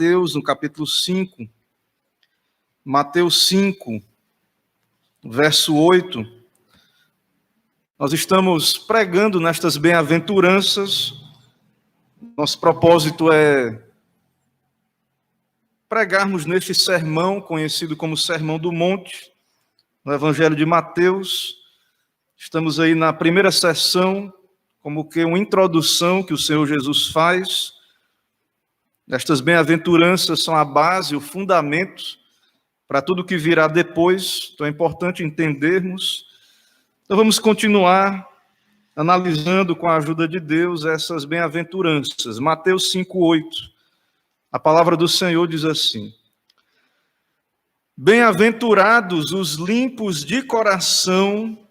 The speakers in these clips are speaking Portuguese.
Mateus, no capítulo 5. Mateus 5, verso 8. Nós estamos pregando nestas bem-aventuranças. Nosso propósito é pregarmos neste sermão, conhecido como Sermão do Monte, no Evangelho de Mateus. Estamos aí na primeira sessão, como que uma introdução que o Senhor Jesus faz. Estas bem-aventuranças são a base, o fundamento para tudo que virá depois. Então é importante entendermos. Então vamos continuar analisando com a ajuda de Deus essas bem-aventuranças. Mateus 5:8. A palavra do Senhor diz assim: Bem-aventurados os limpos de coração,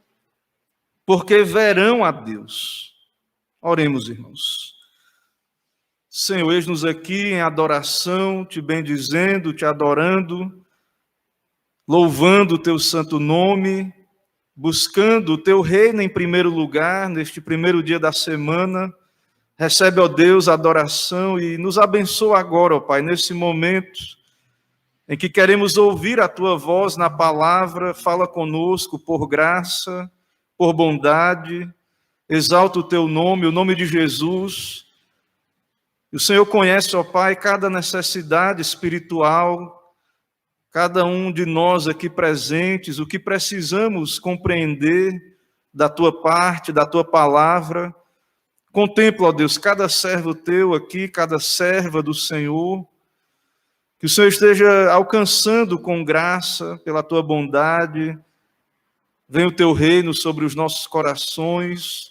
porque verão a Deus. Oremos, irmãos. Senhor, eis-nos aqui em adoração, te bendizendo, te adorando, louvando o teu santo nome, buscando o teu reino em primeiro lugar, neste primeiro dia da semana. Recebe, ó Deus, a adoração e nos abençoa agora, ó Pai, nesse momento em que queremos ouvir a tua voz na palavra. Fala conosco por graça, por bondade, exalta o teu nome, o nome de Jesus. E o Senhor conhece, ó Pai, cada necessidade espiritual, cada um de nós aqui presentes, o que precisamos compreender da tua parte, da tua palavra. Contempla, ó Deus, cada servo teu aqui, cada serva do Senhor, que o Senhor esteja alcançando com graça, pela tua bondade. Vem o teu reino sobre os nossos corações,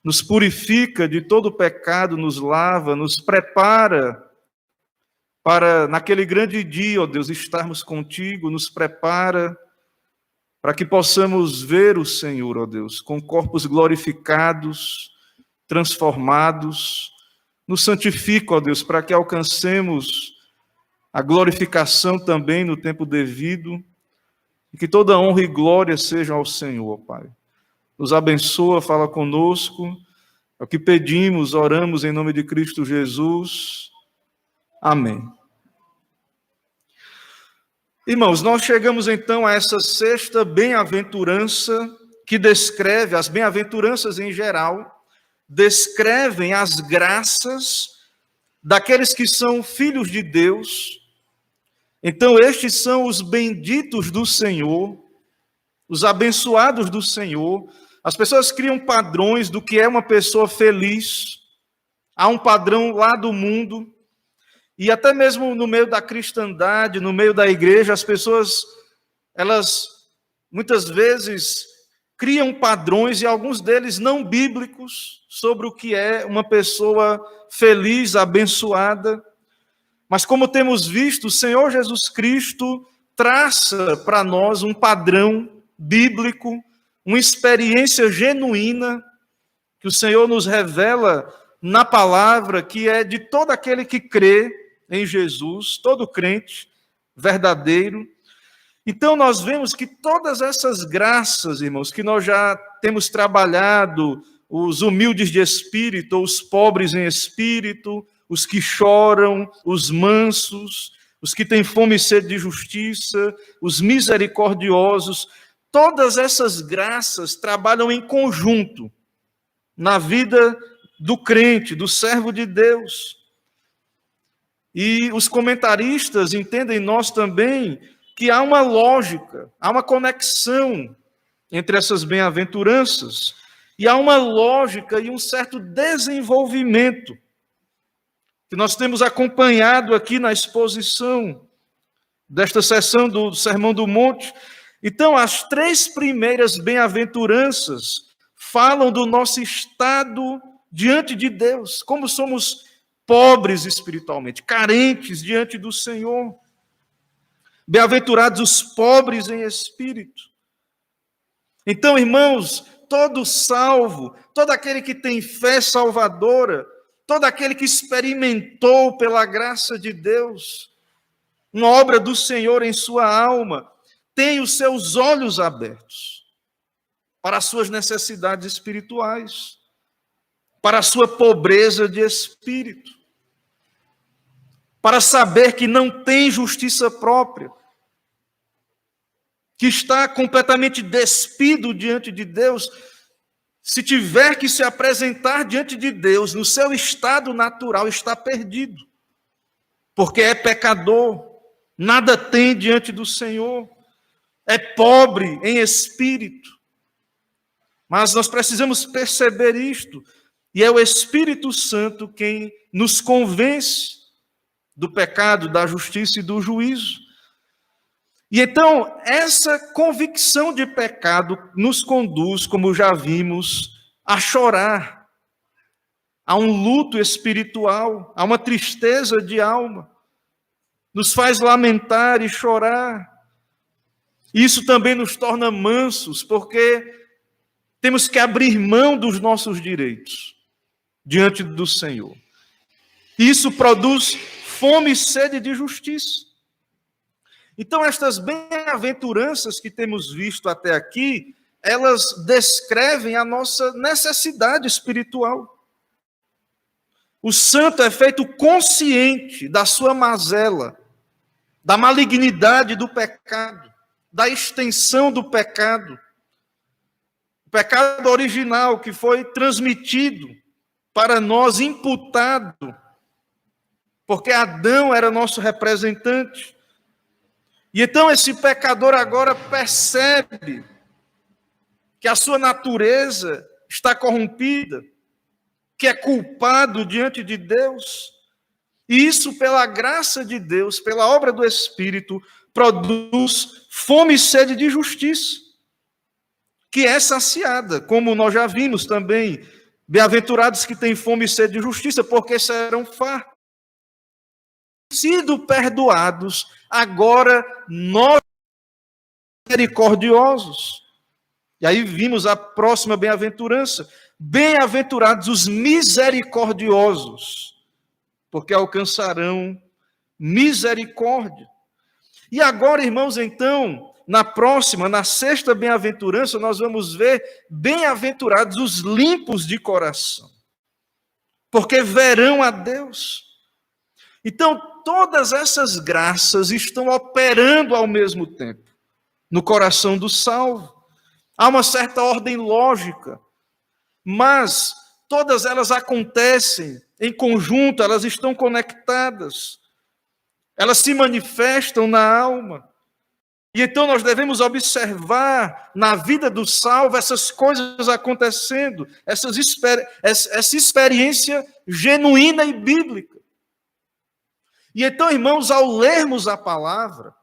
nos purifica de todo pecado, nos lava, nos prepara para, naquele grande dia, ó Deus, estarmos contigo, nos prepara para que possamos ver o Senhor, ó Deus, com corpos glorificados, transformados. Nos santifica, ó Deus, para que alcancemos a glorificação também no tempo devido, e que toda honra e glória sejam ao Senhor, ó Pai. Nos abençoa, fala conosco, é o que pedimos, oramos em nome de Cristo Jesus. Amém. Irmãos, nós chegamos então a essa sexta bem-aventurança que descreve, as bem-aventuranças em geral, descrevem as graças daqueles que são filhos de Deus. Então, estes são os benditos do Senhor, os abençoados do Senhor. As pessoas criam padrões do que é uma pessoa feliz. Há um padrão lá do mundo. E até mesmo no meio da cristandade, no meio da igreja, as pessoas, elas muitas vezes criam padrões, e alguns deles não bíblicos, sobre o que é uma pessoa feliz, abençoada. Mas como temos visto, o Senhor Jesus Cristo traça para nós um padrão bíblico, uma experiência genuína que o Senhor nos revela na palavra, que é de todo aquele que crê em Jesus, todo crente verdadeiro. Então nós vemos que todas essas graças, irmãos, que nós já temos trabalhado, os humildes de espírito, os pobres em espírito, os que choram, os mansos, os que têm fome e sede de justiça, os misericordiosos, todas essas graças trabalham em conjunto na vida do crente, do servo de Deus. E os comentaristas entendem nós também que há uma lógica, há uma conexão entre essas bem-aventuranças, e há uma lógica e um certo desenvolvimento que nós temos acompanhado aqui na exposição desta sessão do Sermão do Monte. Então, as três primeiras bem-aventuranças falam do nosso estado diante de Deus, como somos pobres espiritualmente, carentes diante do Senhor. Bem-aventurados os pobres em espírito. Então, irmãos, todo salvo, todo aquele que tem fé salvadora, todo aquele que experimentou pela graça de Deus uma obra do Senhor em sua alma, tem os seus olhos abertos para as suas necessidades espirituais, para a sua pobreza de espírito. para saber que não tem justiça própria, que está completamente despido diante de Deus, se tiver que se apresentar diante de Deus no seu estado natural, está perdido, porque é pecador, nada tem diante do Senhor, é pobre em espírito. Mas nós precisamos perceber isto, e é o Espírito Santo quem nos convence do pecado, da justiça e do juízo. E então, essa convicção de pecado nos conduz, como já vimos, a chorar, a um luto espiritual, a uma tristeza de alma, nos faz lamentar e chorar. Isso também nos torna mansos, porque temos que abrir mão dos nossos direitos diante do Senhor. Isso produz fome e sede de justiça. Então, estas bem-aventuranças que temos visto até aqui, elas descrevem a nossa necessidade espiritual. O santo é feito consciente da sua mazela, da malignidade do pecado, da extensão do pecado. O pecado original que foi transmitido para nós, imputado, porque Adão era nosso representante. E então esse pecador agora percebe que a sua natureza está corrompida, que é culpado diante de Deus. E isso, pela graça de Deus, pela obra do Espírito, produz fome e sede de justiça, que é saciada, como nós já vimos também. Bem-aventurados que têm fome e sede de justiça, porque serão fartos. Sido perdoados, agora nós misericordiosos. E aí vimos a próxima bem-aventurança. Bem-aventurados os misericordiosos, porque alcançarão misericórdia. E agora, irmãos, então, na sexta bem-aventurança, nós vamos ver bem-aventurados os limpos de coração, porque verão a Deus. Então, todas essas graças estão operando ao mesmo tempo no coração do salvo. Há uma certa ordem lógica, mas todas elas acontecem em conjunto, elas estão conectadas, elas se manifestam na alma. E então nós devemos observar na vida do salvo essas coisas acontecendo, essa experiência genuína e bíblica. E então, irmãos, ao lermos a palavra,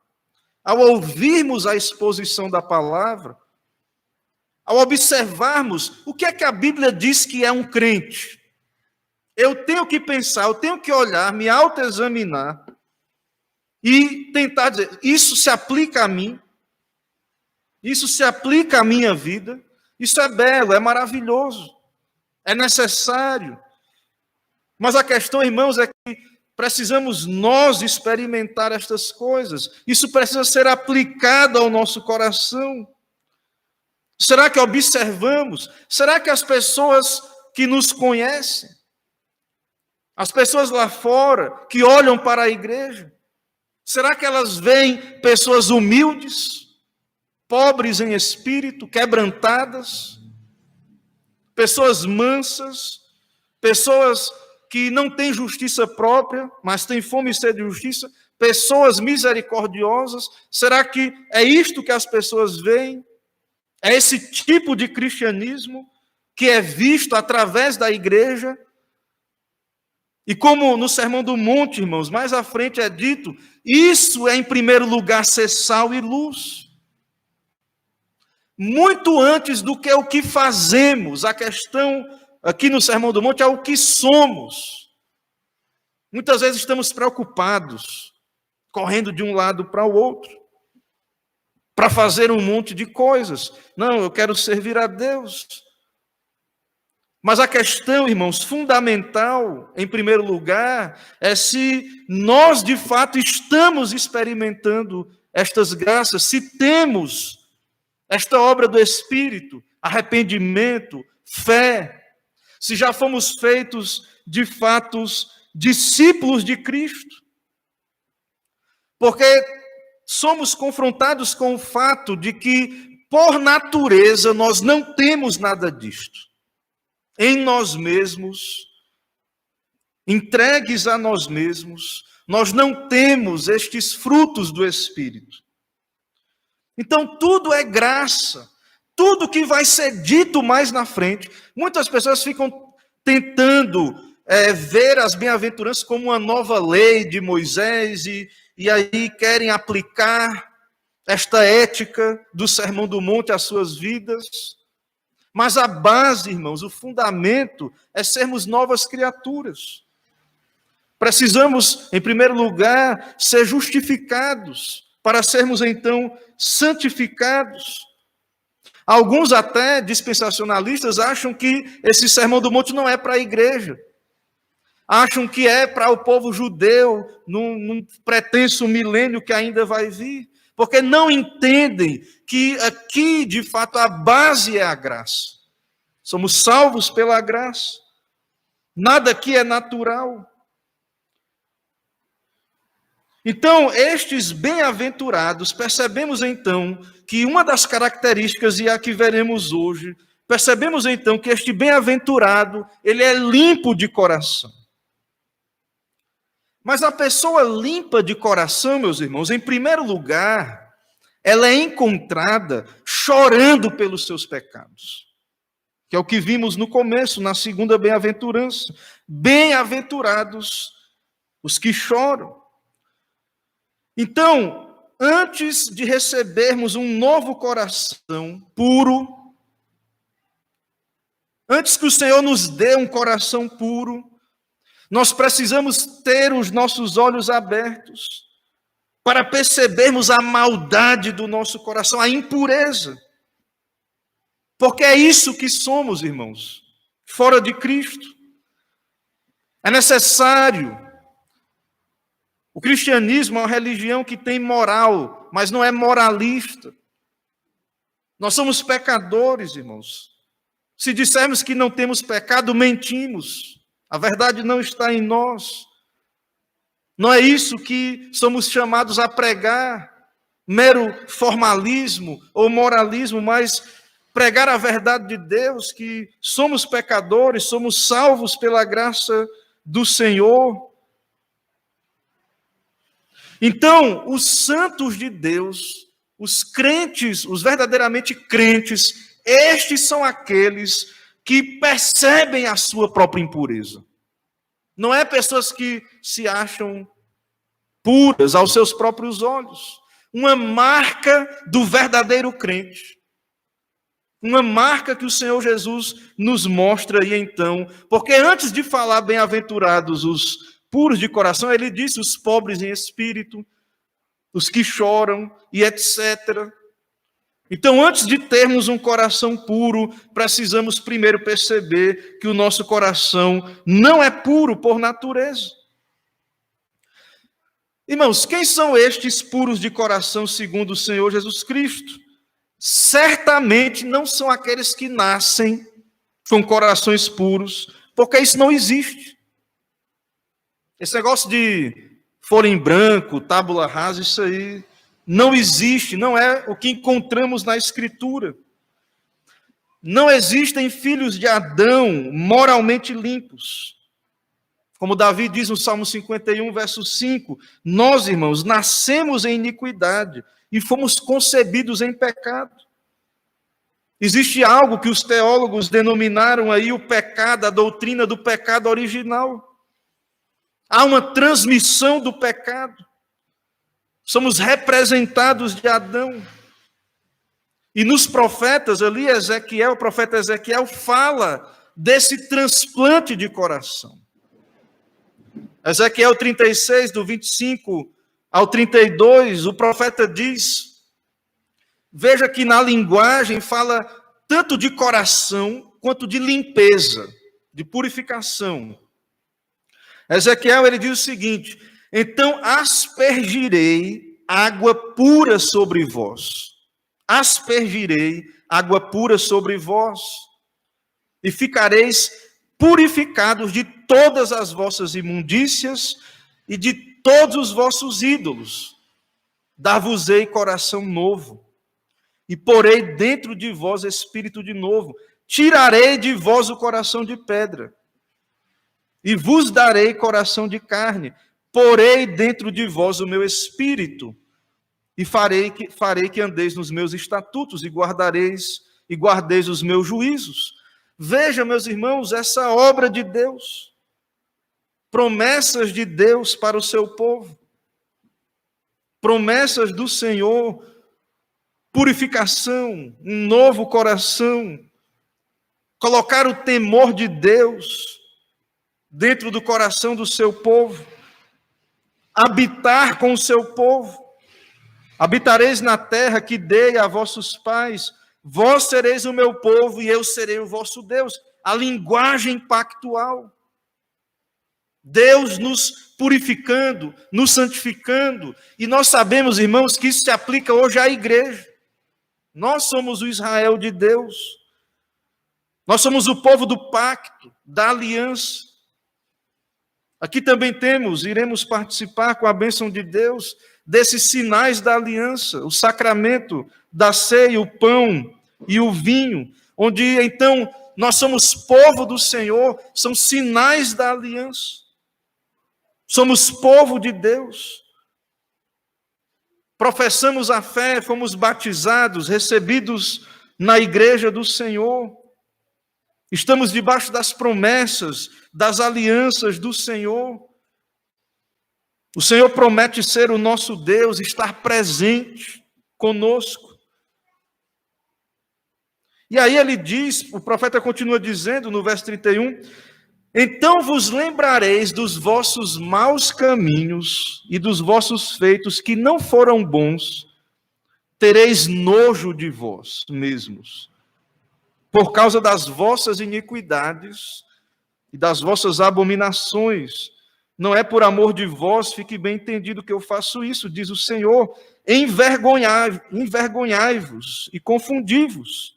ao ouvirmos a exposição da palavra, ao observarmos o que é que a Bíblia diz que é um crente, eu tenho que pensar, eu tenho que olhar, me autoexaminar e tentar dizer, isso se aplica a mim, isso se aplica à minha vida, isso é belo, é maravilhoso, é necessário. Mas a questão, irmãos, é que precisamos nós experimentar estas coisas. Isso precisa ser aplicado ao nosso coração. Será que observamos? Será que as pessoas que nos conhecem, as pessoas lá fora que olham para a igreja, será que elas veem pessoas humildes, pobres em espírito, quebrantadas, pessoas mansas, pessoas que não têm justiça própria, mas têm fome e sede de justiça, pessoas misericordiosas? Será que é isto que as pessoas veem? É esse tipo de cristianismo que é visto através da igreja? E como no Sermão do Monte, irmãos, mais à frente é dito, isso é em primeiro lugar ser sal e luz. Muito antes do que o que fazemos, a questão aqui no Sermão do Monte é o que somos. Muitas vezes estamos preocupados, correndo de um lado para o outro, para fazer um monte de coisas. Não, eu quero servir a Deus. Mas a questão, irmãos, fundamental, em primeiro lugar, é se nós de fato estamos experimentando estas graças, se temos esta obra do Espírito, arrependimento, fé, se já fomos feitos de fato discípulos de Cristo. Porque somos confrontados com o fato de que, por natureza, nós não temos nada disto. Em nós mesmos, entregues a nós mesmos, nós não temos estes frutos do Espírito. Então, tudo é graça. Tudo que vai ser dito mais na frente, muitas pessoas ficam tentando ver as bem-aventuranças como uma nova lei de Moisés e aí querem aplicar esta ética do Sermão do Monte às suas vidas. Mas a base, irmãos, o fundamento é sermos novas criaturas. Precisamos, em primeiro lugar, ser justificados para sermos, então, santificados. Alguns até dispensacionalistas acham que esse Sermão do Monte não é para a igreja. Acham que é para o povo judeu, num pretenso milênio que ainda vai vir. Porque não entendem que aqui, de fato, a base é a graça. Somos salvos pela graça. Nada aqui é natural. Então, estes bem-aventurados, percebemos então que uma das características, e a que veremos hoje, percebemos então que este bem-aventurado, ele é limpo de coração. Mas a pessoa limpa de coração, meus irmãos, em primeiro lugar, ela é encontrada chorando pelos seus pecados. Que é o que vimos no começo, na segunda bem-aventurança. Bem-aventurados os que choram. Então, antes de recebermos um novo coração puro, antes que o Senhor nos dê um coração puro, nós precisamos ter os nossos olhos abertos para percebermos a maldade do nosso coração, a impureza. Porque é isso que somos, irmãos, fora de Cristo. É necessário. O cristianismo é uma religião que tem moral, mas não é moralista. Nós somos pecadores, irmãos. Se dissermos que não temos pecado, mentimos. A verdade não está em nós. Não é isso que somos chamados a pregar, mero formalismo ou moralismo, mas pregar a verdade de Deus, que somos pecadores, somos salvos pela graça do Senhor. Então, os santos de Deus, os crentes, os verdadeiramente crentes, estes são aqueles que percebem a sua própria impureza. Não é pessoas que se acham puras aos seus próprios olhos. Uma marca do verdadeiro crente. Uma marca que o Senhor Jesus nos mostra aí então. Porque antes de falar bem-aventurados os puros de coração, ele disse os pobres em espírito, os que choram e etc. Então, antes de termos um coração puro, precisamos primeiro perceber que o nosso coração não é puro por natureza. Irmãos, quem são estes puros de coração segundo o Senhor Jesus Cristo? Certamente não são aqueles que nascem com corações puros, porque isso não existe. Esse negócio de folha em branco, tábula rasa, isso aí não existe, não é o que encontramos na Escritura. Não existem filhos de Adão moralmente limpos. Como Davi diz no Salmo 51, verso 5, nós, irmãos, nascemos em iniquidade e fomos concebidos em pecado. Existe algo que os teólogos denominaram aí o pecado, a doutrina do pecado original. Há uma transmissão do pecado. Somos representados de Adão. E nos profetas ali, o profeta Ezequiel fala desse transplante de coração. Ezequiel 36, do 25 ao 32, o profeta diz, veja que na linguagem fala tanto de coração quanto de limpeza, de purificação. Ezequiel, ele diz o seguinte, então aspergirei água pura sobre vós, aspergirei água pura sobre vós, e ficareis purificados de todas as vossas imundícias e de todos os vossos ídolos. dar-vos-ei coração novo, e porei dentro de vós espírito de novo, tirarei de vós o coração de pedra, e vos darei coração de carne, porei dentro de vós o meu espírito, e farei que andeis nos meus estatutos, e guardeis os meus juízos. Veja, meus irmãos, essa obra de Deus, promessas de Deus para o seu povo, promessas do Senhor, purificação, um novo coração, colocar o temor de Deus dentro do coração do seu povo, habitar com o seu povo. Habitareis na terra que dei a vossos pais, vós sereis o meu povo e eu serei o vosso Deus. A linguagem pactual. Deus nos purificando, nos santificando, e nós sabemos, irmãos, que isso se aplica hoje à igreja. Nós somos o Israel de Deus. Nós somos o povo do pacto, da aliança. Aqui também iremos participar com a bênção de Deus, desses sinais da aliança, o sacramento da ceia, o pão e o vinho, onde então nós somos povo do Senhor, são sinais da aliança. Somos povo de Deus. Professamos a fé, fomos batizados, recebidos na igreja do Senhor. Estamos debaixo das promessas, das alianças do Senhor. O Senhor promete ser o nosso Deus, estar presente conosco. E aí ele diz, o profeta continua dizendo no verso 31, então vos lembrareis dos vossos maus caminhos e dos vossos feitos que não foram bons, tereis nojo de vós mesmos, por causa das vossas iniquidades e das vossas abominações. Não é por amor de vós, fique bem entendido que eu faço isso, diz o Senhor. Envergonhai-vos e confundi-vos,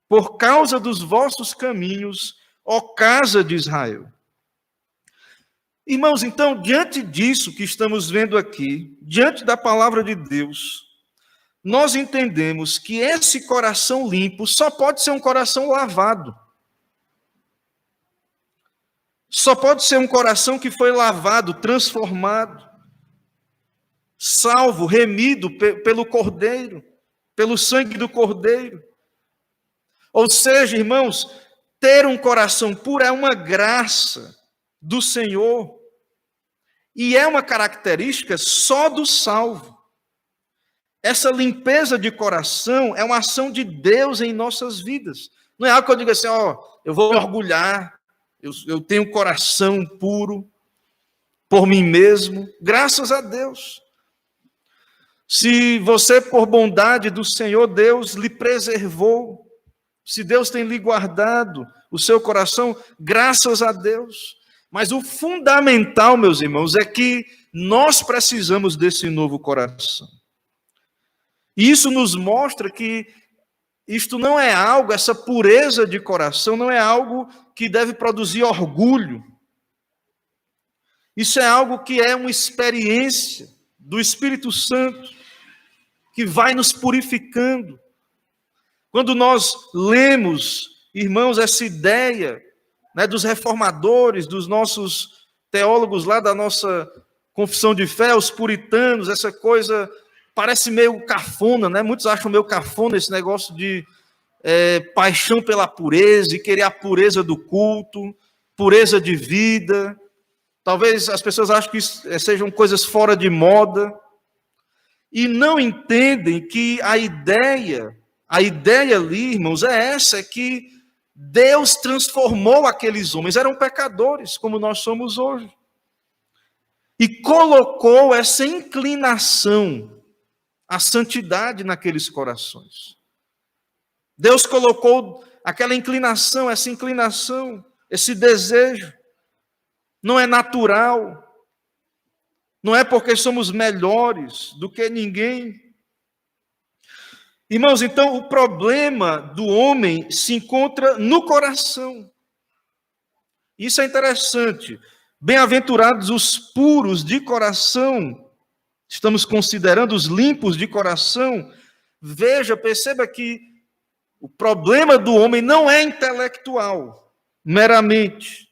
por causa dos vossos caminhos, ó casa de Israel. Irmãos, então, diante disso que estamos vendo aqui, diante da palavra de Deus, nós entendemos que esse coração limpo só pode ser um coração lavado. Só pode ser um coração que foi lavado, transformado, salvo, remido pelo Cordeiro, pelo sangue do Cordeiro. Ou seja, irmãos, ter um coração puro é uma graça do Senhor e é uma característica só do salvo. Essa limpeza de coração é uma ação de Deus em nossas vidas. Não é algo que eu diga assim, eu vou me orgulhar, eu tenho um coração puro por mim mesmo, graças a Deus. Se você, por bondade do Senhor, Deus lhe preservou, se Deus tem lhe guardado o seu coração, graças a Deus. Mas o fundamental, meus irmãos, é que nós precisamos desse novo coração. E isso nos mostra que isto não é algo, essa pureza de coração não é algo que deve produzir orgulho. Isso é algo que é uma experiência do Espírito Santo, que vai nos purificando. Quando nós lemos, irmãos, essa ideia, né, dos reformadores, dos nossos teólogos lá da nossa confissão de fé, os puritanos, essa coisa parece meio cafona, né? Muitos acham meio cafona esse negócio de paixão pela pureza e querer a pureza do culto, pureza de vida. Talvez as pessoas achem que isso sejam coisas fora de moda e não entendem que a ideia ali, irmãos, é essa, é que Deus transformou aqueles homens, eram pecadores, como nós somos hoje, e colocou essa inclinação à santidade naqueles corações. Deus colocou aquela inclinação, essa inclinação, esse desejo. Não é natural, não é porque somos melhores do que ninguém. Irmãos, então o problema do homem se encontra no coração. Isso é interessante. Bem-aventurados os puros de coração, Estamos considerando os limpos de coração. Veja, perceba que o problema do homem não é intelectual, meramente.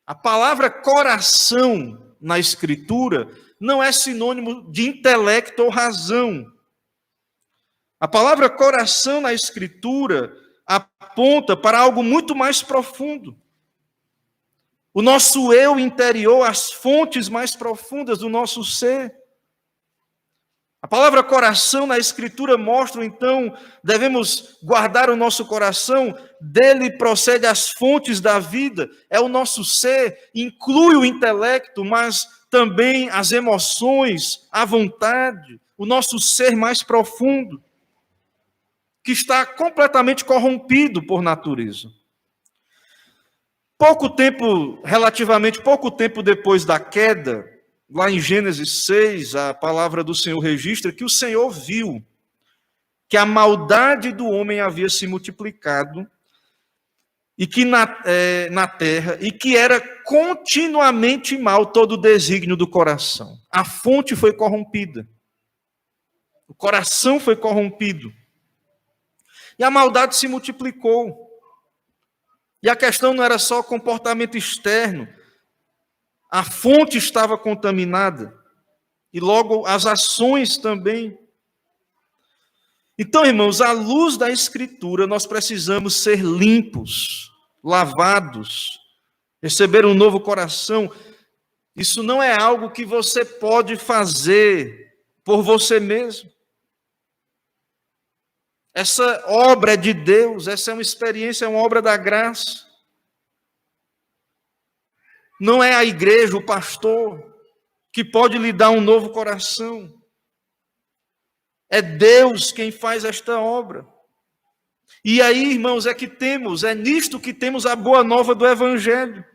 A palavra coração na Escritura não é sinônimo de intelecto ou razão. A palavra coração na Escritura aponta para algo muito mais profundo. O nosso eu interior, as fontes mais profundas do nosso ser. A palavra coração na Escritura mostra, então, devemos guardar o nosso coração, dele procede as fontes da vida, é o nosso ser, inclui o intelecto, mas também as emoções, a vontade, o nosso ser mais profundo, que está completamente corrompido por natureza. Relativamente pouco tempo depois da queda, lá em Gênesis 6, a palavra do Senhor registra que o Senhor viu que a maldade do homem havia se multiplicado e que na terra, e que era continuamente mal todo o desígnio do coração. A fonte foi corrompida. O coração foi corrompido. E a maldade se multiplicou. E a questão não era só comportamento externo. A fonte estava contaminada. E logo as ações também. Então, irmãos, à luz da Escritura, nós precisamos ser limpos, lavados, receber um novo coração. Isso não é algo que você pode fazer por você mesmo. Essa obra é de Deus, essa é uma experiência, é uma obra da graça. Não é a igreja, o pastor, que pode lhe dar um novo coração. É Deus quem faz esta obra. E aí, irmãos, é nisto que temos a boa nova do Evangelho.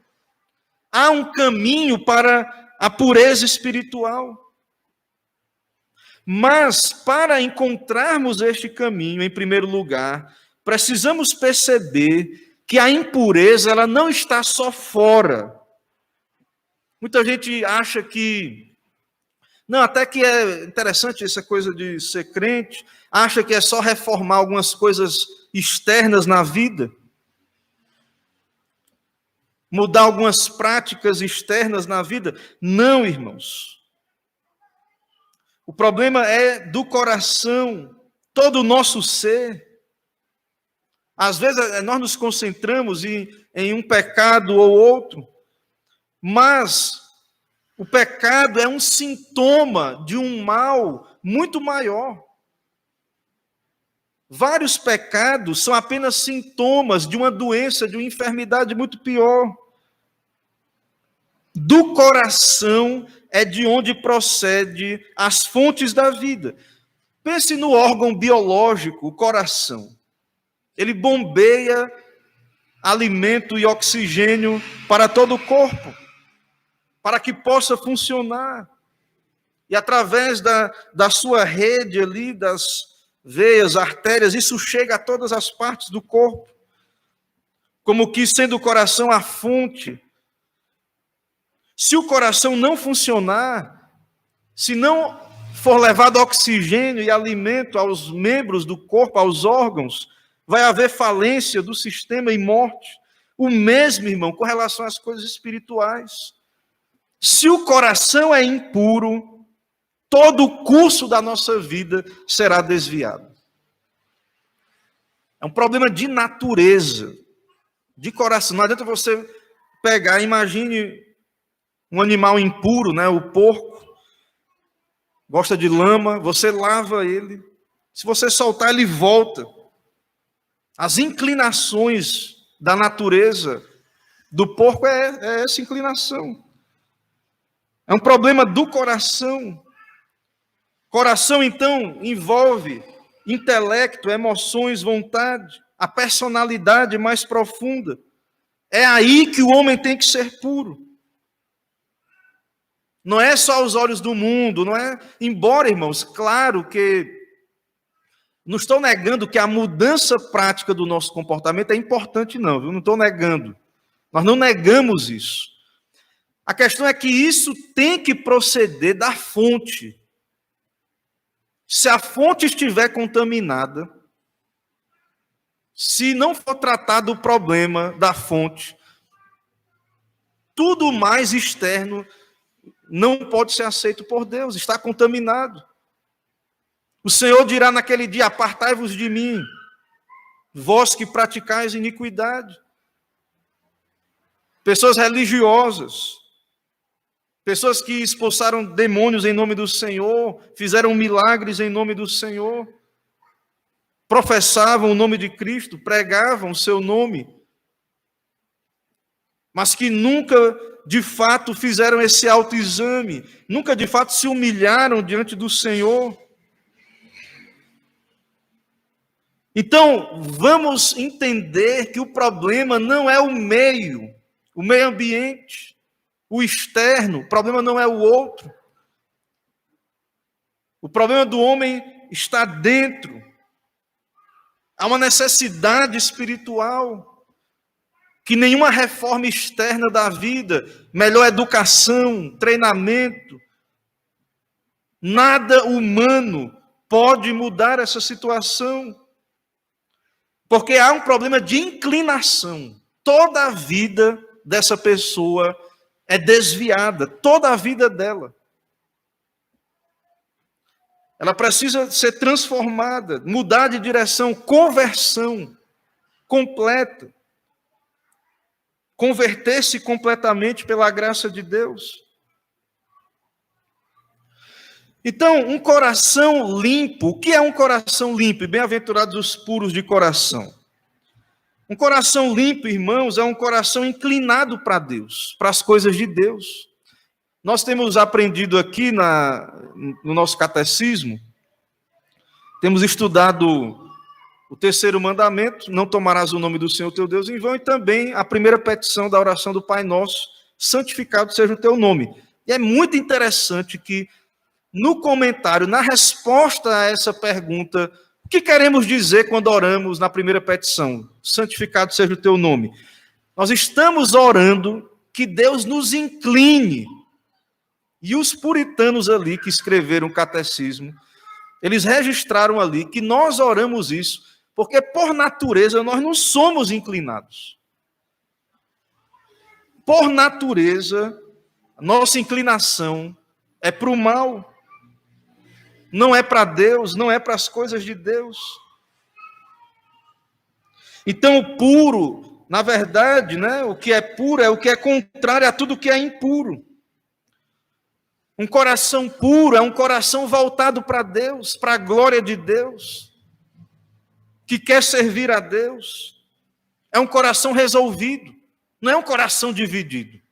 Há um caminho para a pureza espiritual. Mas, para encontrarmos este caminho, em primeiro lugar, precisamos perceber que a impureza ela não está só fora. Muita gente acha que... Não, até que é interessante essa coisa de ser crente, acha que é só reformar algumas coisas externas na vida, mudar algumas práticas externas na vida. Não, irmãos. O problema é do coração, todo o nosso ser. Às vezes nós nos concentramos em um pecado ou outro, mas o pecado é um sintoma de um mal muito maior. Vários pecados são apenas sintomas de uma doença, de uma enfermidade muito pior. Do coração é de onde procede as fontes da vida. Pense no órgão biológico, o coração. Ele bombeia alimento e oxigênio para todo o corpo, para que possa funcionar. E através da sua rede ali, das veias, artérias, isso chega a todas as partes do corpo. Como que sendo o coração a fonte. Se o coração não funcionar, se não for levado oxigênio e alimento aos membros do corpo, aos órgãos, vai haver falência do sistema e morte. O mesmo, irmão, com relação às coisas espirituais. Se o coração é impuro, todo o curso da nossa vida será desviado. É um problema de natureza, de coração. Não adianta você pegar, imagine um animal impuro, né, o porco, gosta de lama, você lava ele, se você soltar, ele volta. As inclinações da natureza do porco é essa inclinação. É um problema do coração. Coração, então, envolve intelecto, emoções, vontade, a personalidade mais profunda. É aí que o homem tem que ser puro. Não é só aos olhos do mundo, não é? Embora, irmãos, claro que não estou negando que a mudança prática do nosso comportamento é importante, não, viu? Não estou negando. Nós não negamos isso. A questão é que isso tem que proceder da fonte. Se a fonte estiver contaminada, se não for tratado o problema da fonte, tudo mais externo não pode ser aceito por Deus, está contaminado. O Senhor dirá naquele dia: apartai-vos de mim, vós que praticais iniquidade. Pessoas religiosas, pessoas que expulsaram demônios em nome do Senhor, fizeram milagres em nome do Senhor, professavam o nome de Cristo, pregavam o seu nome, mas que nunca de fato fizeram esse autoexame, nunca de fato se humilharam diante do Senhor. Então, vamos entender que o problema não é o meio ambiente, o externo, o problema não é o outro. O problema do homem está dentro. Há uma necessidade espiritual que nenhuma reforma externa da vida, melhor educação, treinamento, nada humano pode mudar essa situação. Porque há um problema de inclinação. Toda a vida dessa pessoa é desviada, toda a vida dela. Ela precisa ser transformada, mudar de direção, conversão completa. Converter-se completamente pela graça de Deus. Então, um coração limpo, o que é um coração limpo? Bem-aventurados os puros de coração. Um coração limpo, irmãos, é um coração inclinado para Deus, para as coisas de Deus. Nós temos aprendido aqui no nosso catecismo, temos estudado o terceiro mandamento: não tomarás o nome do Senhor teu Deus em vão, e também a primeira petição da oração do Pai Nosso: santificado seja o teu nome. E é muito interessante que no comentário, na resposta a essa pergunta, o que queremos dizer quando oramos na primeira petição? Santificado seja o teu nome. Nós estamos orando que Deus nos incline. E os puritanos ali que escreveram o catecismo, eles registraram ali que nós oramos isso, porque por natureza nós não somos inclinados. Por natureza, nossa inclinação é para o mal. Não é para Deus, não é para as coisas de Deus. Então, o puro, na verdade, o que é puro é o que é contrário a tudo que é impuro. Um coração puro é um coração voltado para Deus, para a glória de Deus, que quer servir a Deus. É um coração resolvido, não é um coração dividido.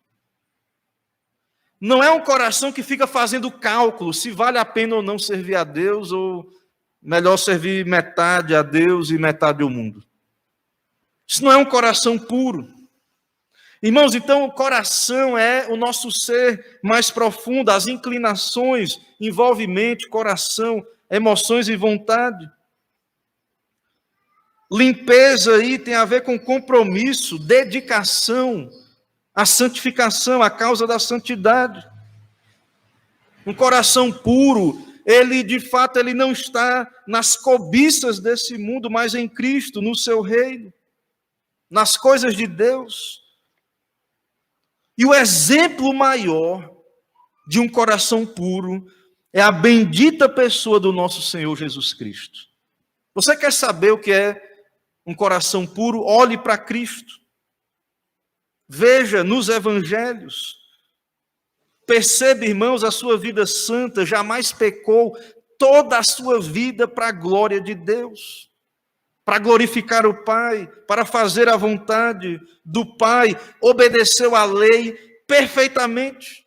Não é um coração que fica fazendo cálculo se vale a pena ou não servir a Deus, ou melhor servir metade a Deus e metade ao mundo. Isso não é um coração puro. Irmãos, então o coração é o nosso ser mais profundo, as inclinações, envolve mente, coração, emoções e vontade. Limpeza aí tem a ver com compromisso, dedicação, a santificação, a causa da santidade. Um coração puro, ele de fato ele não está nas cobiças desse mundo, mas em Cristo, no seu reino, nas coisas de Deus. E o exemplo maior de um coração puro é a bendita pessoa do nosso Senhor Jesus Cristo. Você quer saber o que é um coração puro? Olhe para Cristo. Veja nos evangelhos, perceba, irmãos, a sua vida santa, jamais pecou, toda a sua vida para a glória de Deus, para glorificar o Pai, para fazer a vontade do Pai, obedeceu à lei perfeitamente.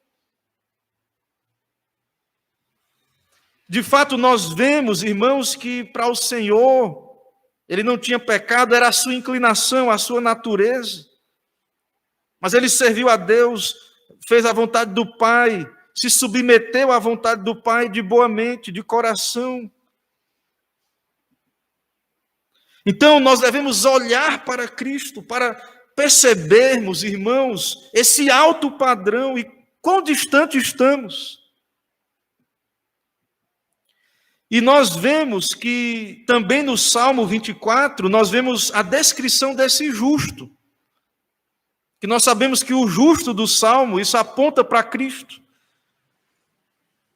De fato, nós vemos, irmãos, que para o Senhor, ele não tinha pecado, era a sua inclinação, a sua natureza. Mas ele serviu a Deus, fez a vontade do Pai, se submeteu à vontade do Pai de boa mente, de coração. Então, nós devemos olhar para Cristo, para percebermos, irmãos, esse alto padrão e Quão distante estamos? E nós vemos que também no Salmo 24, nós vemos a descrição desse justo. Que nós sabemos que o justo do Salmo, isso aponta para Cristo.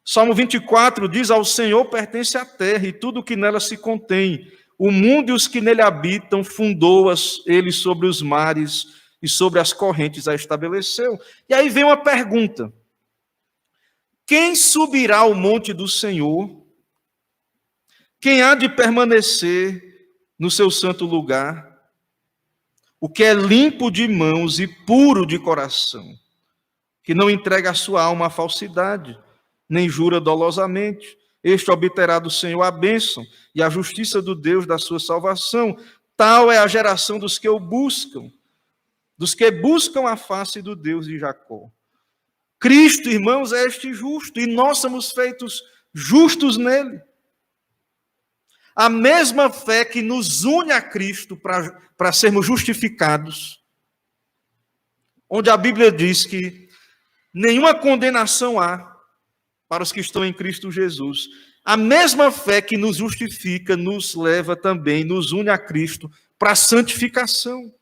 Salmo 24 diz: ao Senhor pertence a terra e tudo o que nela se contém. O mundo e os que nele habitam, fundou-as ele sobre os mares e sobre as correntes a estabeleceu. E aí vem uma pergunta: quem subirá ao monte do Senhor? Quem há de permanecer no seu santo lugar? O que é limpo de mãos e puro de coração, que não entrega a sua alma à falsidade, nem jura dolosamente, este obterá do Senhor a bênção e a justiça do Deus da sua salvação. Tal é a geração dos que o buscam, dos que buscam a face do Deus de Jacó. Cristo, irmãos, é este justo, e nós somos feitos justos nele. A mesma fé que nos une a Cristo para sermos justificados, onde a Bíblia diz que nenhuma condenação há para os que estão em Cristo Jesus. A mesma fé que nos justifica nos leva também, nos une a Cristo para a santificação.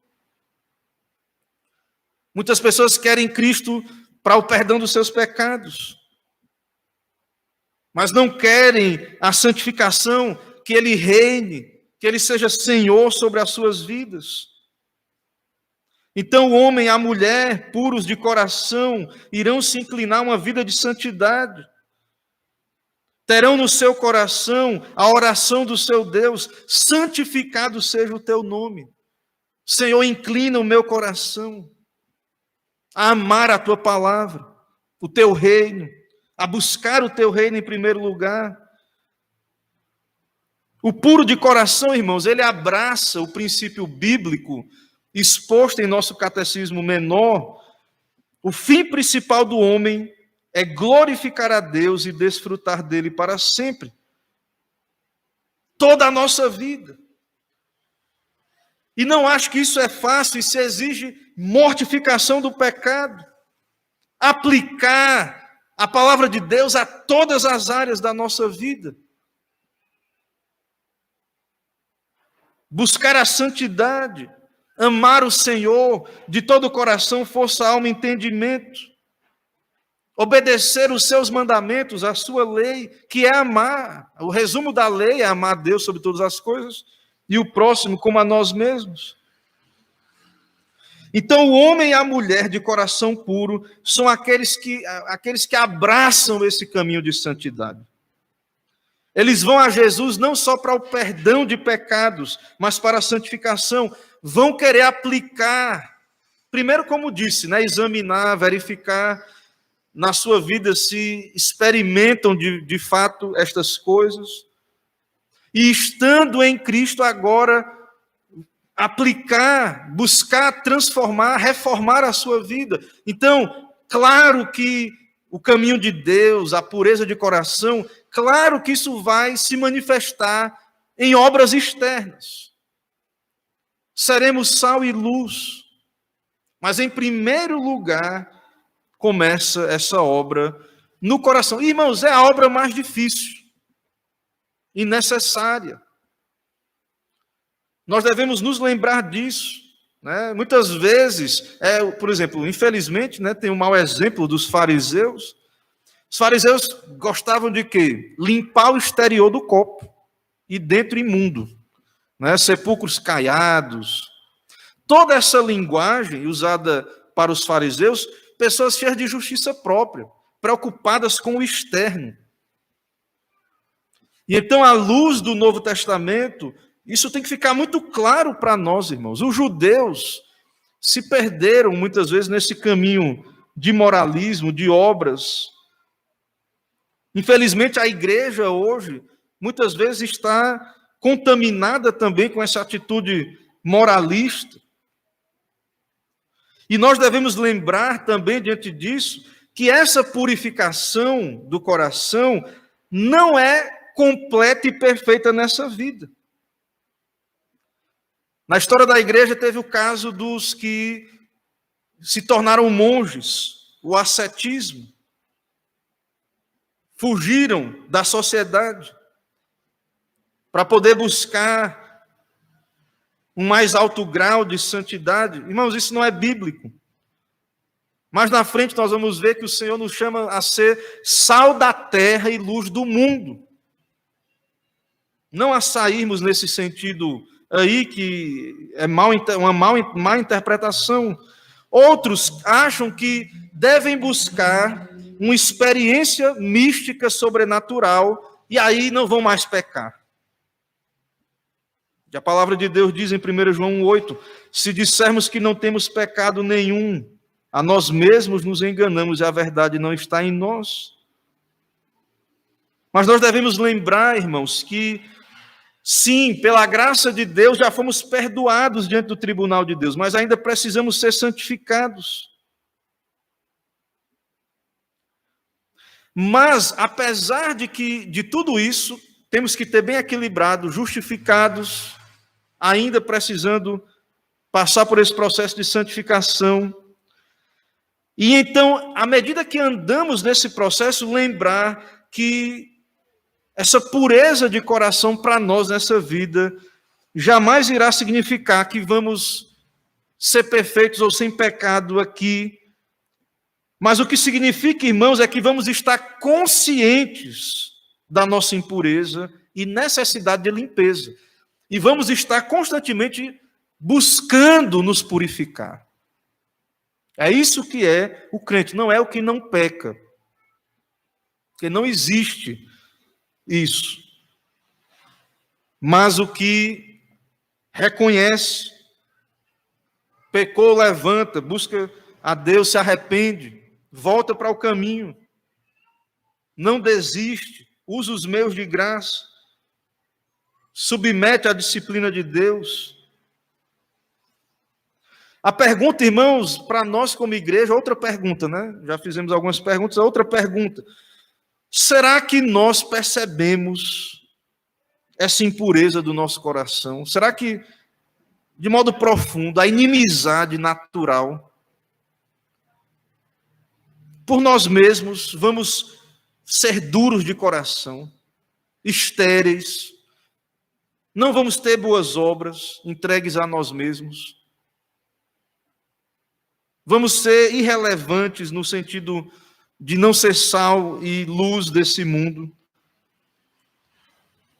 Muitas pessoas querem Cristo para o perdão dos seus pecados, mas não querem a santificação, que Ele reine, que Ele seja Senhor sobre as suas vidas. Então o homem e a mulher, puros de coração, irão se inclinar a uma vida de santidade. Terão no seu coração a oração do seu Deus: santificado seja o teu nome. Senhor, inclina o meu coração a amar a tua palavra, o teu reino, a buscar o teu reino em primeiro lugar. O puro de coração, irmãos, ele abraça o princípio bíblico exposto em nosso catecismo menor. O fim principal do homem é glorificar a Deus e desfrutar dele para sempre. Toda a nossa vida. E não acho que isso é fácil, isso exige mortificação do pecado. Aplicar a palavra de Deus a todas as áreas da nossa vida. Buscar a santidade, amar o Senhor de todo o coração, força, alma e entendimento. Obedecer os seus mandamentos, a sua lei, que é amar. O resumo da lei é amar a Deus sobre todas as coisas e o próximo como a nós mesmos. Então, o homem e a mulher de coração puro são aqueles que abraçam esse caminho de santidade. Eles vão a Jesus não só para o perdão de pecados, mas para a santificação. Vão querer aplicar, primeiro, como disse, né, examinar, verificar na sua vida se experimentam de fato estas coisas. E estando em Cristo agora, aplicar, buscar transformar, reformar a sua vida. Então, claro que o caminho de Deus, a pureza de coração, claro que isso vai se manifestar em obras externas. Seremos sal e luz. Mas, em primeiro lugar, começa essa obra no coração. Irmãos, é a obra mais difícil e necessária. Nós devemos nos lembrar disso. Né? Muitas vezes, por exemplo, infelizmente, né, tem um mau exemplo dos fariseus. Os fariseus gostavam de quê? Limpar o exterior do copo e dentro imundo, né? Sepulcros caiados. Toda essa linguagem usada para os fariseus, pessoas cheias de justiça própria, preocupadas com o externo. E então, à luz do Novo Testamento, isso tem que ficar muito claro para nós, irmãos. Os judeus se perderam muitas vezes nesse caminho de moralismo, de obras. Infelizmente, a igreja hoje, muitas vezes, está contaminada também com essa atitude moralista. E nós devemos lembrar também, diante disso, que essa purificação do coração não é completa e perfeita nessa vida. Na história da igreja teve o caso dos que se tornaram monges, o ascetismo, fugiram da sociedade para poder buscar um mais alto grau de santidade. Irmãos, isso não é bíblico. Mas na frente nós vamos ver que o Senhor nos chama a ser sal da terra e luz do mundo. Não a sairmos nesse sentido aí que é uma má interpretação. Outros acham que devem buscar uma experiência mística sobrenatural e aí não vão mais pecar. E a palavra de Deus diz em 1 João 8, se dissermos que não temos pecado nenhum, a nós mesmos nos enganamos e a verdade não está em nós. Mas nós devemos lembrar, irmãos, que sim, pela graça de Deus já fomos perdoados diante do tribunal de Deus, mas ainda precisamos ser santificados. Mas, apesar de tudo isso, temos que ter bem equilibrado, justificados, ainda precisando passar por esse processo de santificação. E então, à medida que andamos nesse processo, lembrar que essa pureza de coração para nós nessa vida jamais irá significar que vamos ser perfeitos ou sem pecado aqui. Mas o que significa, irmãos, é que vamos estar conscientes da nossa impureza e necessidade de limpeza. E vamos estar constantemente buscando nos purificar. É isso que é o crente, não é o que não peca. Porque não existe isso. Mas o que reconhece, pecou, levanta, busca a Deus, se arrepende, volta para o caminho, não desiste, usa os meios de graça, submete à disciplina de Deus. A pergunta, irmãos, para nós como igreja, outra pergunta, né? Já fizemos algumas perguntas, outra pergunta. Será que nós percebemos essa impureza do nosso coração? Será que, de modo profundo, a inimizade natural, por nós mesmos, vamos ser duros de coração, estéreis, não vamos ter boas obras entregues a nós mesmos? Vamos ser irrelevantes no sentido de não ser sal e luz desse mundo?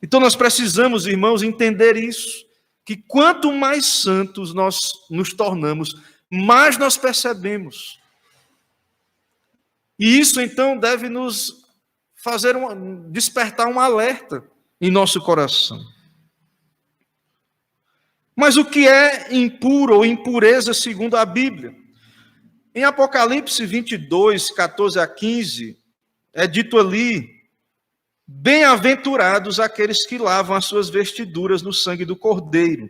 Então nós precisamos, irmãos, entender isso, que quanto mais santos nós nos tornamos, mais nós percebemos. E isso então deve nos fazer despertar um alerta em nosso coração. Mas o que é impuro ou impureza segundo a Bíblia? Em Apocalipse 22, 14 a 15, é dito ali: bem-aventurados aqueles que lavam as suas vestiduras no sangue do Cordeiro,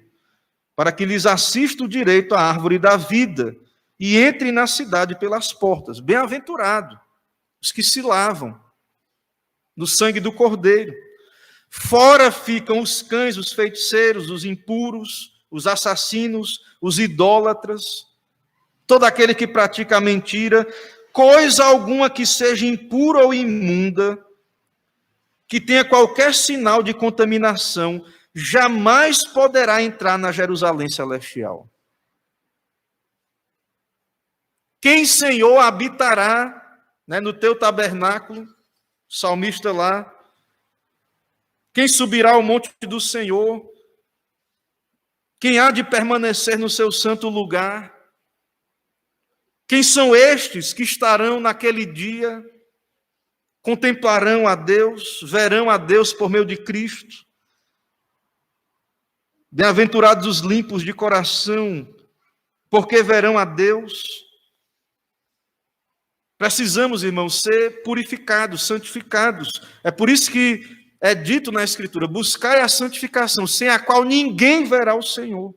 para que lhes assista o direito à árvore da vida e entrem na cidade pelas portas. Bem-aventurado os que se lavam no sangue do Cordeiro. Fora ficam os cães, os feiticeiros, os impuros, os assassinos, os idólatras, todo aquele que pratica a mentira, coisa alguma que seja impura ou imunda, que tenha qualquer sinal de contaminação, jamais poderá entrar na Jerusalém celestial. Quem, Senhor, habitará, né, no teu tabernáculo? O salmista lá. Quem subirá ao monte do Senhor? Quem há de permanecer no seu santo lugar? Quem são estes que estarão naquele dia, contemplarão a Deus, verão a Deus por meio de Cristo? Bem-aventurados os limpos de coração, porque verão a Deus. Precisamos, irmãos, ser purificados, santificados. É por isso que é dito na Escritura: buscai a santificação, sem a qual ninguém verá o Senhor.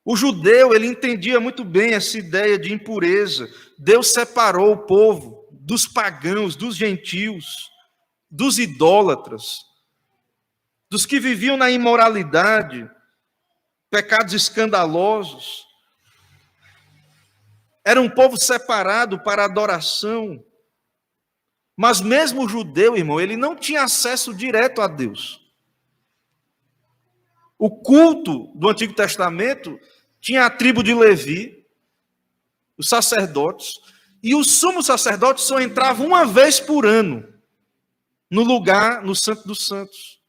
O judeu, ele entendia muito bem essa ideia de impureza. Deus separou o povo dos pagãos, dos gentios, dos idólatras, dos que viviam na imoralidade, pecados escandalosos. Era um povo separado para adoração. Mas mesmo o judeu, irmão, ele não tinha acesso direto a Deus. O culto do Antigo Testamento tinha a tribo de Levi, os sacerdotes, e o sumo sacerdote só entrava uma vez por ano no lugar, no Santo dos Santos.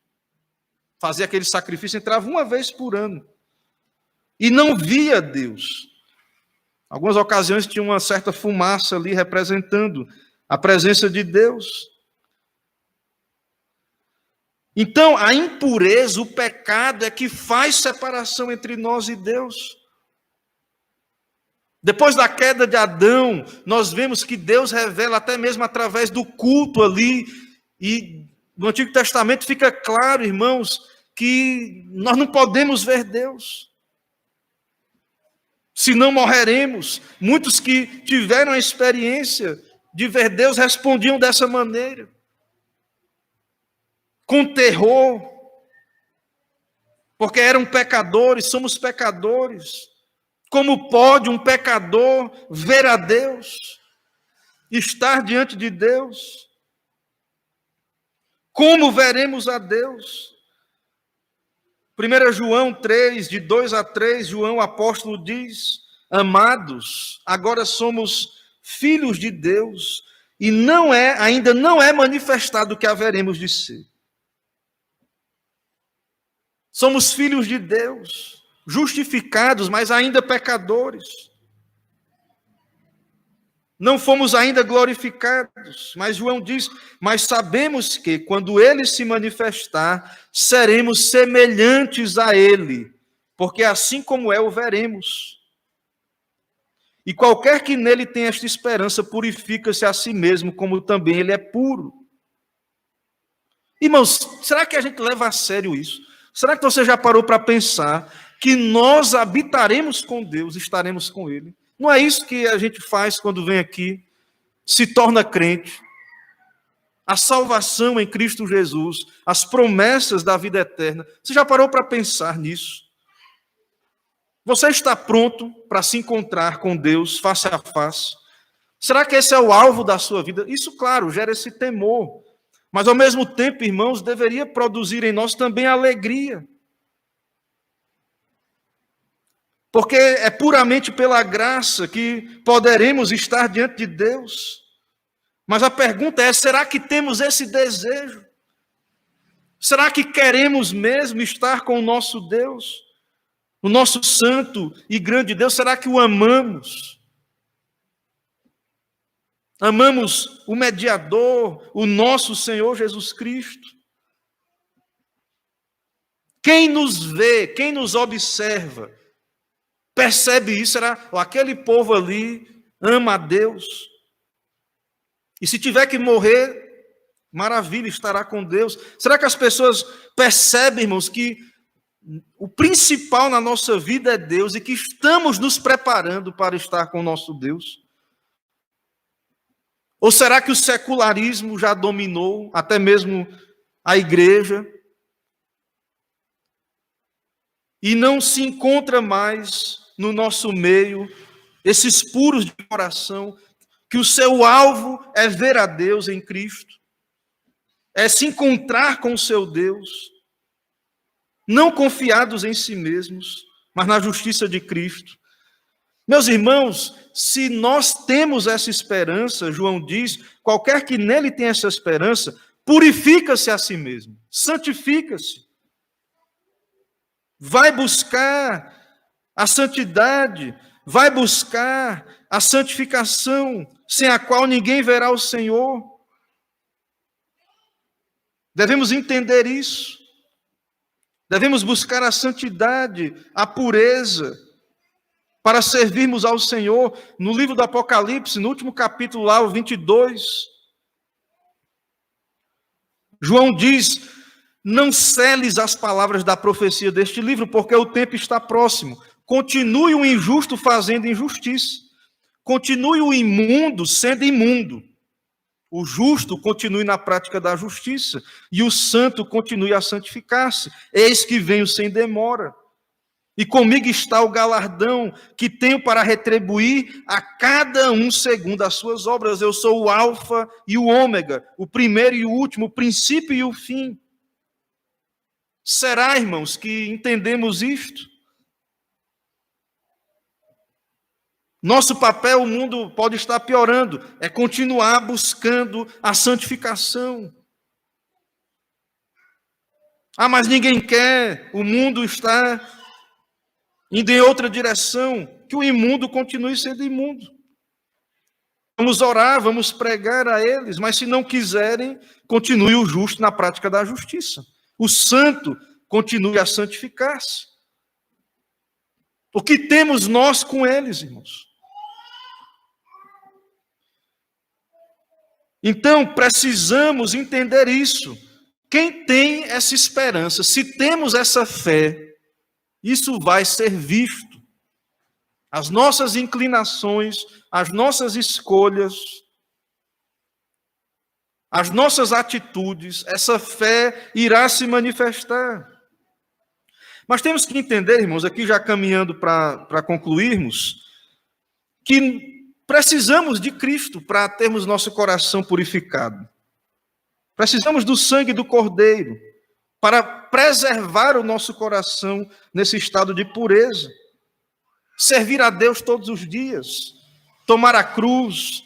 Fazia aquele sacrifício, entrava uma vez por ano. E não via Deus. Algumas ocasiões tinha uma certa fumaça ali representando a presença de Deus. Então, a impureza, o pecado é que faz separação entre nós e Deus. Depois da queda de Adão, nós vemos que Deus revela até mesmo através do culto ali, e no Antigo Testamento fica claro, irmãos, que nós não podemos ver Deus. Senão morreremos. Muitos que tiveram a experiência de ver Deus respondiam dessa maneira. Com terror. Porque eram pecadores, somos pecadores. Como pode um pecador ver a Deus? Estar diante de Deus? Como veremos a Deus? 1 João 3, de 2 a 3, João apóstolo diz: amados, agora somos filhos de Deus, e ainda não é manifestado o que haveremos de ser. Somos filhos de Deus, justificados, mas ainda pecadores. Não fomos ainda glorificados, mas João diz, mas sabemos que quando ele se manifestar, seremos semelhantes a ele, porque assim como é, o veremos. E qualquer que nele tenha esta esperança, purifica-se a si mesmo, como também ele é puro. Irmãos, será que a gente leva a sério isso? Será que você já parou para pensar que nós habitaremos com Deus, estaremos com ele? Não é isso que a gente faz quando vem aqui, se torna crente. A salvação em Cristo Jesus, as promessas da vida eterna. Você já parou para pensar nisso? Você está pronto para se encontrar com Deus face a face? Será que esse é o alvo da sua vida? Isso, claro, gera esse temor. Mas, ao mesmo tempo, irmãos, deveria produzir em nós também alegria. Porque é puramente pela graça que poderemos estar diante de Deus. Mas a pergunta é, será que temos esse desejo? Será que queremos mesmo estar com o nosso Deus? O nosso santo e grande Deus, será que o amamos? Amamos o mediador, o nosso Senhor Jesus Cristo? Quem nos vê, quem nos observa, percebe isso? Será aquele povo ali ama a Deus? E se tiver que morrer, maravilha, estará com Deus. Será que as pessoas percebem, irmãos, que o principal na nossa vida é Deus e que estamos nos preparando para estar com o nosso Deus? Ou será que o secularismo já dominou até mesmo a igreja e não se encontra mais no nosso meio esses puros de coração, que o seu alvo é ver a Deus em Cristo, é se encontrar com o seu Deus, não confiados em si mesmos, mas na justiça de Cristo? Meus irmãos, se nós temos essa esperança, João diz, qualquer que nele tenha essa esperança, purifica-se a si mesmo, santifica-se, vai buscar a santidade, vai buscar a santificação, sem a qual ninguém verá o Senhor. Devemos entender isso. Devemos buscar a santidade, a pureza, para servirmos ao Senhor. No livro do Apocalipse, no último capítulo lá, o 22, João diz: não seles as palavras da profecia deste livro, porque o tempo está próximo. Continue o injusto fazendo injustiça. Continue o imundo sendo imundo. O justo continue na prática da justiça. E o santo continue a santificar-se. Eis que venho sem demora. E comigo está o galardão que tenho para retribuir a cada um segundo as suas obras. Eu sou o alfa e o ômega, o primeiro e o último, o princípio e o fim. Será, irmãos, que entendemos isto? Nosso papel, o mundo pode estar piorando, é continuar buscando a santificação. Ah, mas ninguém quer, o mundo está indo em outra direção, que o imundo continue sendo imundo. Vamos orar, vamos pregar a eles, mas se não quiserem, continue o justo na prática da justiça. O santo continue a santificar-se. O que temos nós com eles, irmãos? Então, precisamos entender isso. Quem tem essa esperança, se temos essa fé, isso vai ser visto. As nossas inclinações, as nossas escolhas, as nossas atitudes, essa fé irá se manifestar. Mas temos que entender, irmãos, aqui já caminhando para concluirmos, que precisamos de Cristo para termos nosso coração purificado. Precisamos do sangue do Cordeiro para preservar o nosso coração nesse estado de pureza. Servir a Deus todos os dias, tomar a cruz,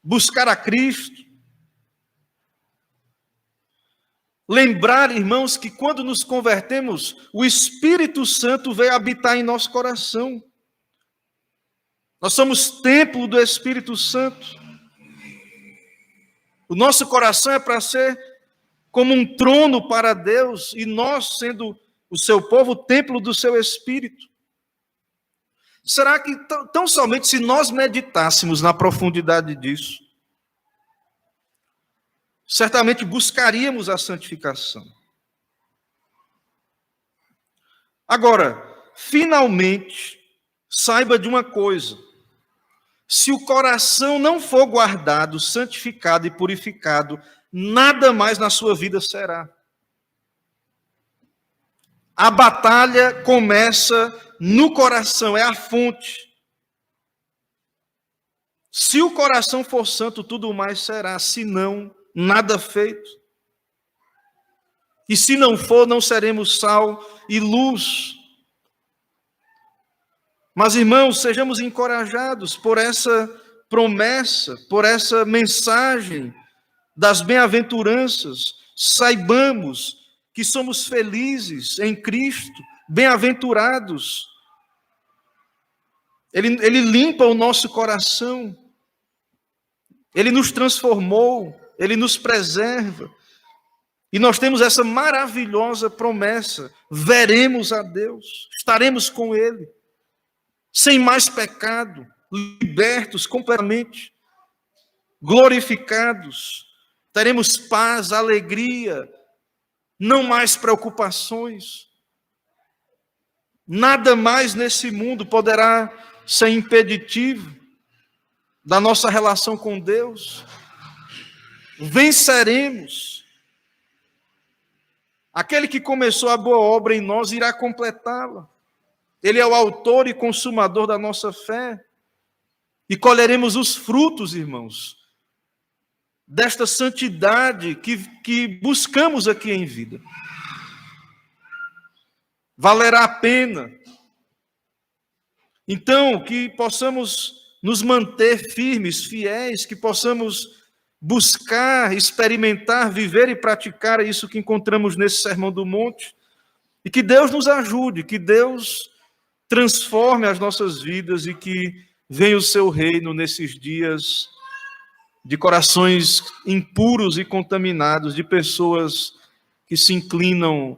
buscar a Cristo. Lembrar, irmãos, que quando nos convertemos, o Espírito Santo veio habitar em nosso coração. Nós somos templo do Espírito Santo. O nosso coração é para ser como um trono para Deus, e nós, sendo o seu povo, o templo do seu Espírito. Será que tão somente se nós meditássemos na profundidade disso, certamente buscaríamos a santificação. Agora, finalmente, saiba de uma coisa: se o coração não for guardado, santificado e purificado, nada mais na sua vida será. A batalha começa no coração, é a fonte. Se o coração for santo, tudo mais será, se não, nada feito. E se não for, não seremos sal e luz. Mas, irmãos, sejamos encorajados por essa promessa, por essa mensagem das bem-aventuranças. Saibamos que somos felizes em Cristo, bem-aventurados. Ele limpa o nosso coração. Ele nos transformou, Ele nos preserva. E nós temos essa maravilhosa promessa: veremos a Deus, estaremos com Ele, sem mais pecado, libertos completamente, glorificados, teremos paz, alegria, não mais preocupações. Nada mais nesse mundo poderá ser impeditivo da nossa relação com Deus. Venceremos. Aquele que começou a boa obra em nós irá completá-la. Ele é o autor e consumador da nossa fé. E colheremos os frutos, irmãos, desta santidade que buscamos aqui em vida. Valerá a pena. Então, que possamos nos manter firmes, fiéis, que possamos buscar, experimentar, viver e praticar isso que encontramos nesse Sermão do Monte. E que Deus nos ajude, que Deus transforme as nossas vidas e que venha o seu reino nesses dias de corações impuros e contaminados, de pessoas que se inclinam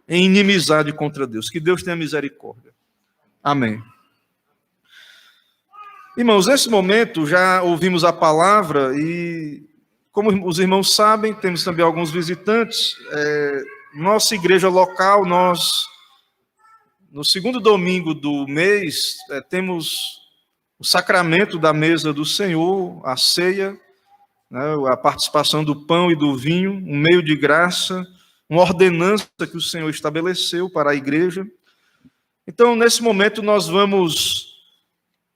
em inimizade contra Deus. Que Deus tenha misericórdia. Amém. Irmãos, nesse momento já ouvimos a palavra e, como os irmãos sabem, temos também alguns visitantes. Nossa igreja local, nós, no segundo domingo do mês, temos o sacramento da mesa do Senhor, a ceia, né, a participação do pão e do vinho, um meio de graça, uma ordenança que o Senhor estabeleceu para a igreja. Então, nesse momento, nós vamos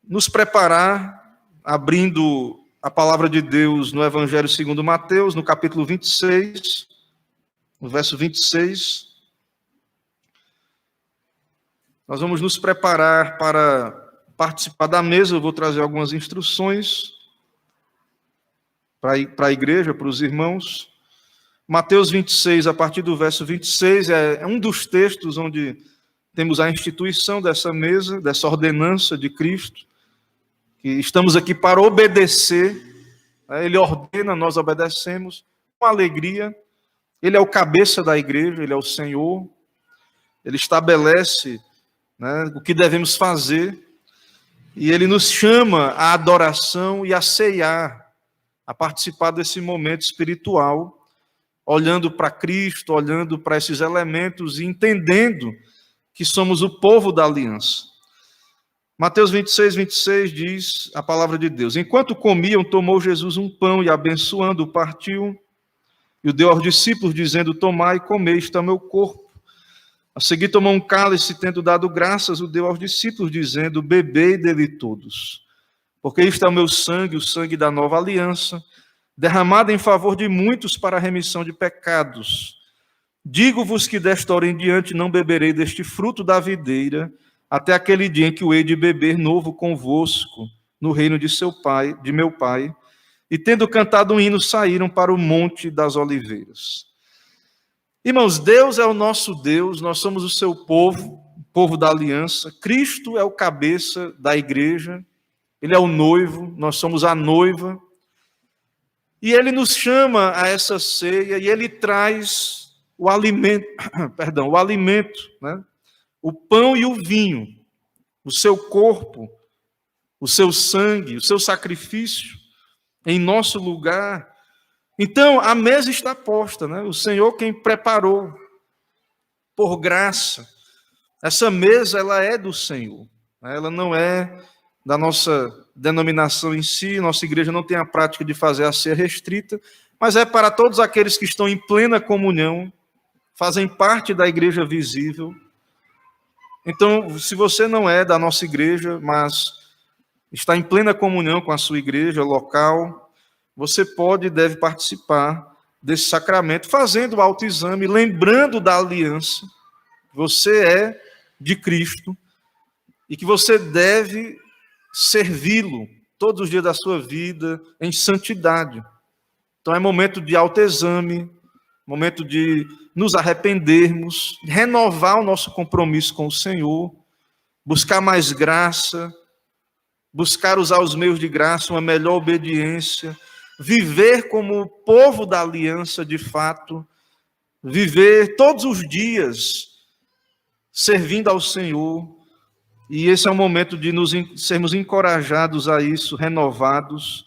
nos preparar, abrindo a palavra de Deus no Evangelho segundo Mateus, no capítulo 26, no verso 26. Nós vamos nos preparar para participar da mesa. Eu vou trazer algumas instruções para a igreja, para os irmãos. Mateus 26, a partir do verso 26, é um dos textos onde temos a instituição dessa mesa, dessa ordenança de Cristo, que estamos aqui para obedecer. Ele ordena, nós obedecemos com alegria. Ele é o cabeça da igreja, ele é o Senhor. Ele estabelece, o que devemos fazer. E ele nos chama à adoração e a ceiar, a participar desse momento espiritual, olhando para Cristo, olhando para esses elementos e entendendo que somos o povo da aliança. Mateus 26, 26 diz a palavra de Deus: enquanto comiam, tomou Jesus um pão e, abençoando, o partiu e o deu aos discípulos, dizendo: tomai e comei, isto é meu corpo. A seguir tomou um cálice, tendo dado graças, o deu aos discípulos, dizendo: bebei dele todos, porque isto é o meu sangue, o sangue da nova aliança, derramado em favor de muitos para a remissão de pecados. Digo-vos que desta hora em diante não beberei deste fruto da videira, até aquele dia em que o hei de beber novo convosco, no reino de seu pai, de meu pai. E tendo cantado um hino, saíram para o monte das oliveiras. Irmãos, Deus é o nosso Deus, nós somos o seu povo, o povo da aliança. Cristo é o cabeça da igreja, ele é o noivo, nós somos a noiva. E ele nos chama a essa ceia e ele traz o alimento, o pão e o vinho, o seu corpo, o seu sangue, o seu sacrifício em nosso lugar. Então, a mesa está posta, o Senhor quem preparou, por graça. Essa mesa, ela é do Senhor, ela não é da nossa denominação em si, nossa igreja não tem a prática de fazer a ceia restrita, mas é para todos aqueles que estão em plena comunhão, fazem parte da igreja visível. Então, se você não é da nossa igreja, mas está em plena comunhão com a sua igreja local, você pode e deve participar desse sacramento, fazendo o autoexame, lembrando da aliança. Você é de Cristo e que você deve servi-lo todos os dias da sua vida em santidade. Então é momento de autoexame, momento de nos arrependermos, de renovar o nosso compromisso com o Senhor, buscar mais graça, buscar usar os meios de graça, uma melhor obediência, viver como o povo da aliança de fato, viver todos os dias servindo ao Senhor. E esse é o momento de sermos encorajados a isso, renovados,